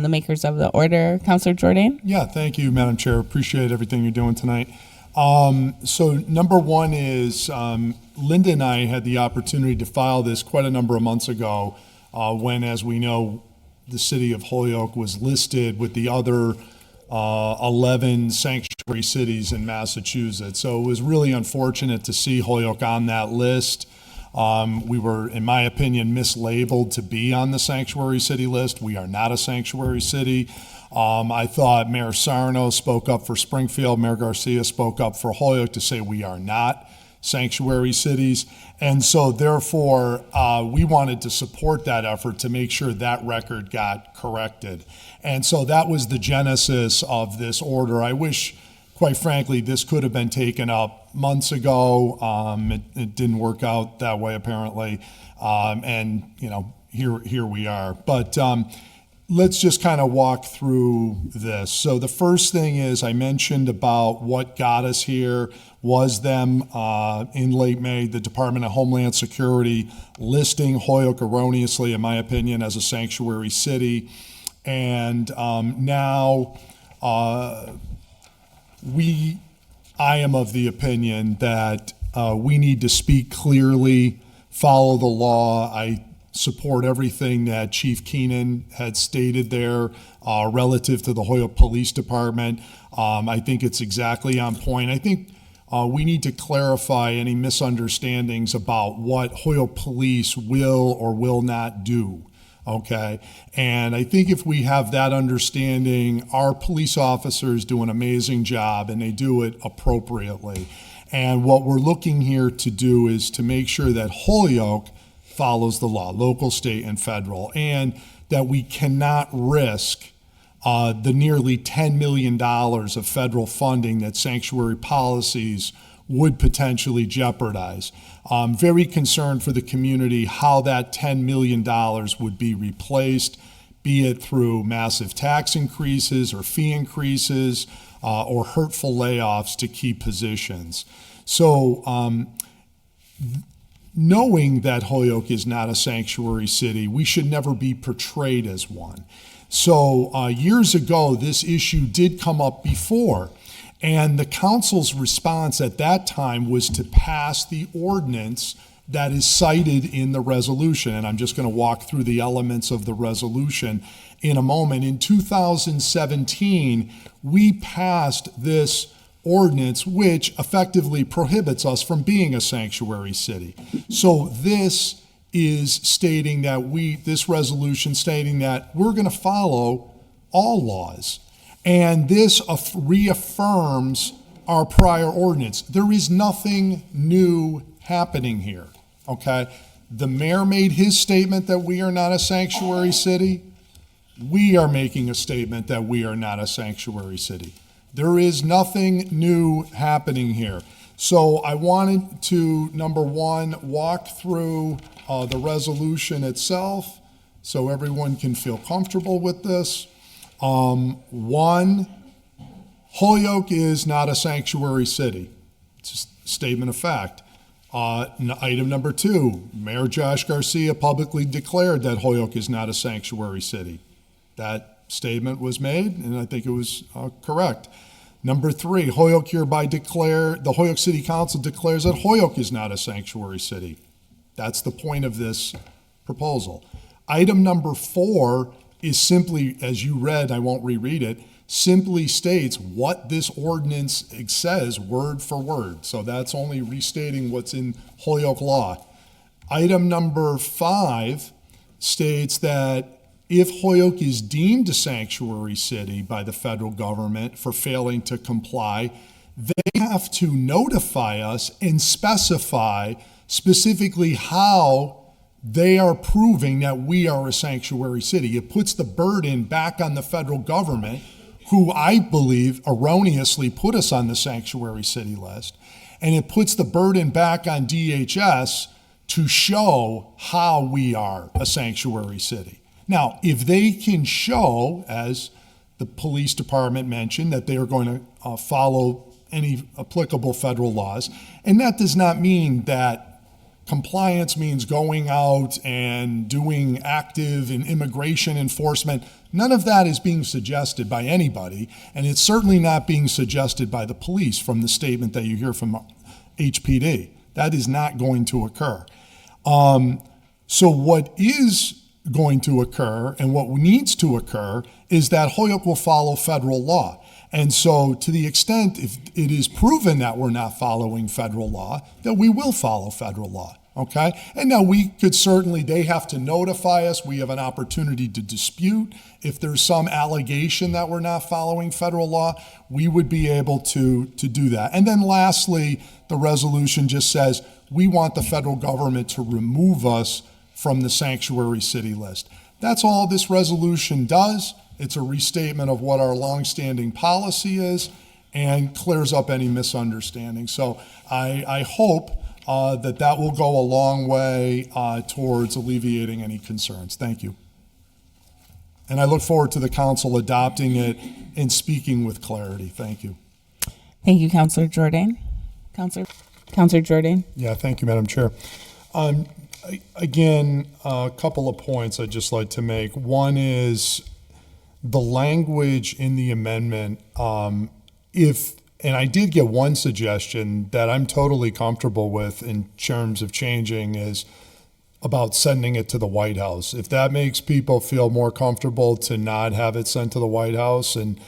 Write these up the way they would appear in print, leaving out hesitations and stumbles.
the makers of the order. Councilor Jordan? Yeah, thank you, Madam Chair. Appreciate everything you're doing tonight. So number one is Linda and I had the opportunity to file this quite a number of months ago when, as we know, the city of Holyoke was listed with the other 11 sanctuary cities in Massachusetts. So it was really unfortunate to see Holyoke on that list. We were, in my opinion, mislabeled to be on the sanctuary city list. We are not a sanctuary city. I thought Mayor Sarno spoke up for Springfield. Mayor Garcia spoke up for Holyoke to say we are not sanctuary cities. And so therefore, we wanted to support that effort to make sure that record got corrected. And so that was the genesis of this order. I wish, quite frankly, this could have been taken up months ago. It didn't work out that way, apparently. And, you know, here we are. But let's just kind of walk through this. So the first thing is I mentioned about what got us here was them in late May, the Department of Homeland Security listing Holyoke erroneously, in my opinion, as a sanctuary city. And now I am of the opinion that we need to speak clearly, follow the law. I support everything that Chief Keenan had stated there relative to the Holyoke Police Department. I think it's exactly on point. I think we need to clarify any misunderstandings about what Holyoke Police will or will not do. Okay, and I think if we have that understanding, our police officers do an amazing job and they do it appropriately. And what we're looking here to do is to make sure that Holyoke follows the law, local, state, and federal, and that we cannot risk the nearly $10 million of federal funding that sanctuary policies would potentially jeopardize. I'm very concerned for the community how that $10 million would be replaced, be it through massive tax increases or fee increases or hurtful layoffs to key positions. So knowing that Holyoke is not a sanctuary city, we should never be portrayed as one. So years ago, this issue did come up before. And the council's response at that time was to pass the ordinance that is cited in the resolution. And I'm just going to walk through the elements of the resolution in a moment. In 2017, we passed this ordinance, which effectively prohibits us from being a sanctuary city. So this is stating that this resolution stating that we're going to follow all laws. And this reaffirms our prior ordinance. There is nothing new happening here, okay? The mayor made his statement that we are not a sanctuary city. We are making a statement that we are not a sanctuary city. There is nothing new happening here. So I wanted to, number one, walk through the resolution itself so everyone can feel comfortable with this. One, Holyoke is not a sanctuary city. It's a statement of fact. Item number two, Mayor Josh Garcia publicly declared that Holyoke is not a sanctuary city. That statement was made, and I think it was correct. Number three, the Holyoke City Council declares that Holyoke is not a sanctuary city. That's the point of this proposal. Item number four is simply, as you read, I won't reread it, simply states what this ordinance says word for word. So that's only restating what's in Holyoke law. Item number five states that if Holyoke is deemed a sanctuary city by the federal government for failing to comply, they have to notify us and specify specifically how they are proving that we are a sanctuary city. It puts the burden back on the federal government, who I believe erroneously put us on the sanctuary city list, and it puts the burden back on DHS to show how we are a sanctuary city. Now, if they can show, as the police department mentioned, that they are going to follow any applicable federal laws, and that does not mean that compliance means going out and doing active and immigration enforcement. None of that is being suggested by anybody, and it's certainly not being suggested by the police from the statement that you hear from HPD. That is not going to occur. So what is going to occur and what needs to occur is that Holyoke will follow federal law. And so to the extent if it is proven that we're not following federal law, that we will follow federal law, okay? And now we could certainly, they have to notify us. We have an opportunity to dispute. If there's some allegation that we're not following federal law, we would be able to do that. And then lastly, the resolution just says, we want the federal government to remove us from the sanctuary city list. That's all this resolution does. It's a restatement of what our longstanding policy is and clears up any misunderstanding. So I hope that will go a long way towards alleviating any concerns. Thank you. And I look forward to the council adopting it and speaking with clarity. Thank you. Thank you, Councilor Jordan. Councilor Jordan. Yeah, thank you, Madam Chair. Again, a couple of points I'd just like to make. One is the language in the amendment, and I did get one suggestion that I'm totally comfortable with in terms of changing is about sending it to the White House. If that makes people feel more comfortable to not have it sent to the White House, and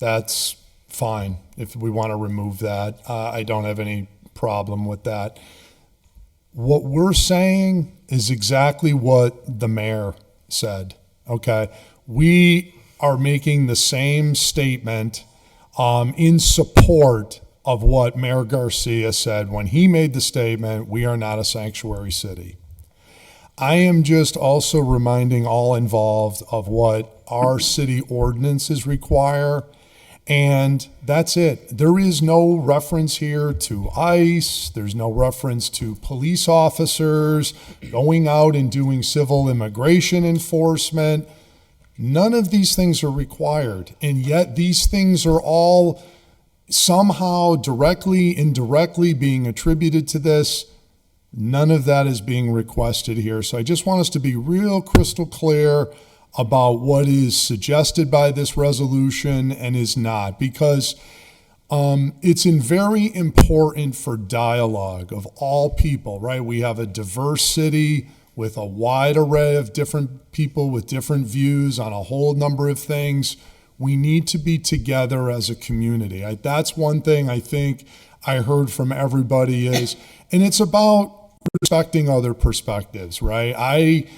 that's fine. If we want to remove that, I don't have any problem with that. What we're saying is exactly what the mayor said, okay? We are making the same statement in support of what Mayor Garcia said when he made the statement, we are not a sanctuary city. I am just also reminding all involved of what our city ordinances require, and that's it. There is no reference here to ICE. There's no reference to police officers going out and doing civil immigration enforcement. None of these things are required, and yet these things are all somehow directly, indirectly being attributed to this. None of that is being requested here. So I just want us to be real crystal clear about what is suggested by this resolution and is not, because it's very important for dialogue of all people, right? We have a diverse city with a wide array of different people with different views on a whole number of things. We need to be together as a community. That's one thing I think I heard from everybody is, and it's about respecting other perspectives, right? I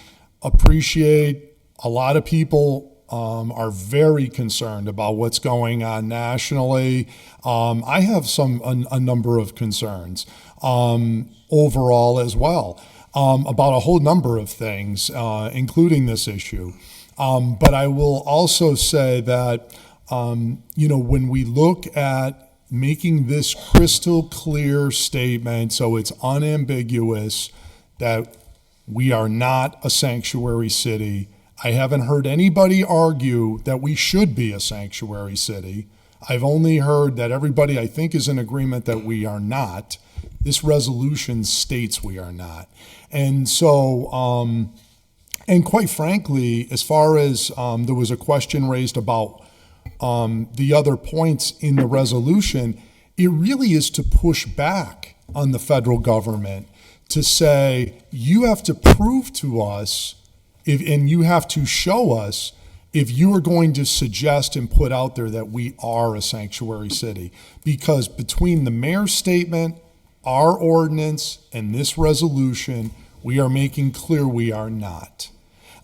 appreciate a lot of people are very concerned about what's going on nationally. I have a number of concerns overall as well about a whole number of things, including this issue. But I will also say that, when we look at making this crystal clear statement so it's unambiguous that we are not a sanctuary city. I haven't heard anybody argue that we should be a sanctuary city. I've only heard that everybody, I think, is in agreement that we are not. This resolution states we are not. And so, and quite frankly, as far as there was a question raised about the other points in the resolution, it really is to push back on the federal government to say, you have to prove to us and you have to show us if you are going to suggest and put out there that we are a sanctuary city. Because between the mayor's statement, our ordinance, and this resolution, we are making clear we are not.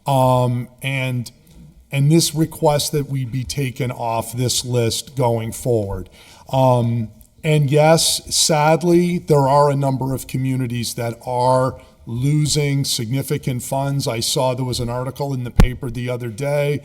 And this request that we be taken off this list going forward. And yes, sadly, there are a number of communities that are losing significant funds. I saw there was an article in the paper the other day.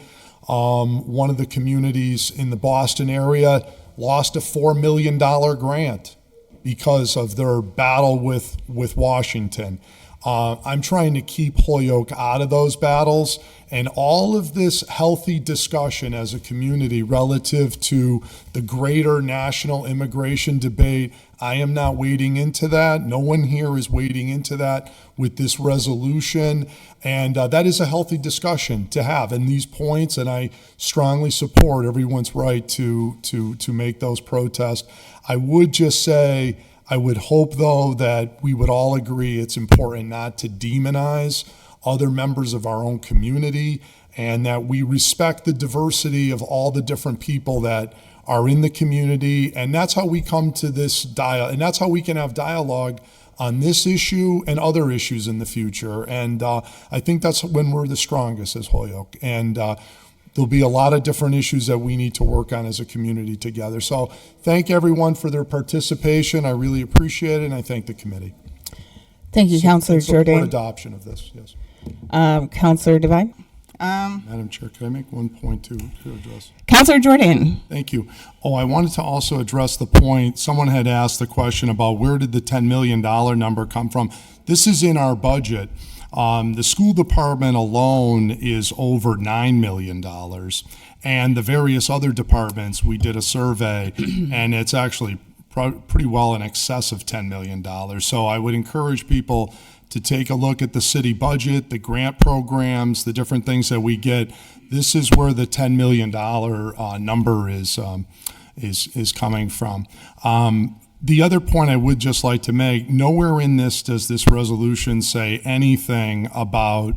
One of the communities in the Boston area lost a $4 million grant because of their battle with Washington. I'm trying to keep Holyoke out of those battles. And all of this healthy discussion as a community relative to the greater national immigration debate, I am not wading into that. No one here is wading into that with this resolution. And that is a healthy discussion to have in these points. And I strongly support everyone's right to make those protests. I would just say, I would hope, though, that we would all agree it's important not to demonize other members of our own community, and that we respect the diversity of all the different people that are in the community. And that's how we come to this dialogue, and that's how we can have dialogue on this issue and other issues in the future. And I think that's when we're the strongest as Holyoke. And there'll be a lot of different issues that we need to work on as a community together. So thank everyone for their participation. I really appreciate it, and I thank the committee. Thank you, Councilor Support Jordan. adoption of this, yes. Councilor Devine. Madam Chair, could I make one point to address? Councilor Jordan. Thank you. Oh, I wanted to also address the point, someone had asked the question about where did the $10 million number come from? This is in our budget. The school department alone is over $9 million. And the various other departments, we did a survey, and it's actually pretty well in excess of $10 million. So I would encourage people to take a look at the city budget, the grant programs, the different things that we get. This is where the $10 million number is coming from. The other point I would just like to make, nowhere in this does this resolution say anything about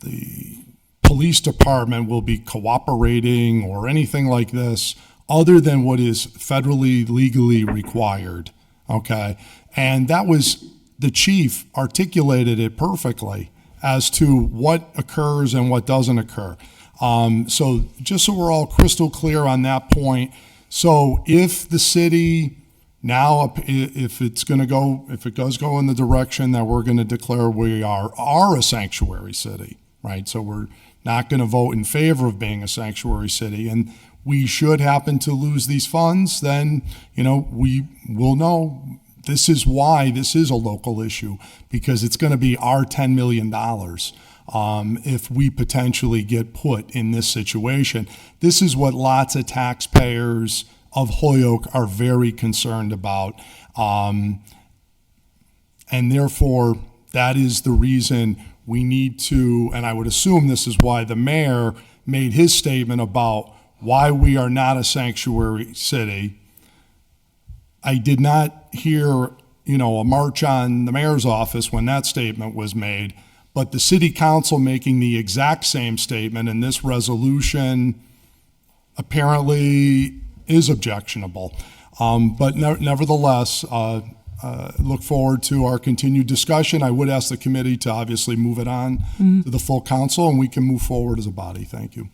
the police department will be cooperating or anything like this other than what is federally legally required, okay? And that was, the chief articulated it perfectly as to what occurs and what doesn't occur. So just so we're all crystal clear on that point, so if the city now, if it does go in the direction that we're going to declare we are a sanctuary city, right? So we're not going to vote in favor of being a sanctuary city, and we should happen to lose these funds, then, we will know this is why this is a local issue, because it's going to be our $10 million if we potentially get put in this situation. This is what lots of taxpayers of Holyoke are very concerned about. And therefore, that is the reason we need to, and I would assume this is why the mayor made his statement about why we are not a sanctuary city. I did not hear, a march on the mayor's office when that statement was made, but the city council making the exact same statement in this resolution apparently is objectionable. But nevertheless, look forward to our continued discussion. I would ask the committee to obviously move it on to the full council, and we can move forward as a body. Thank you.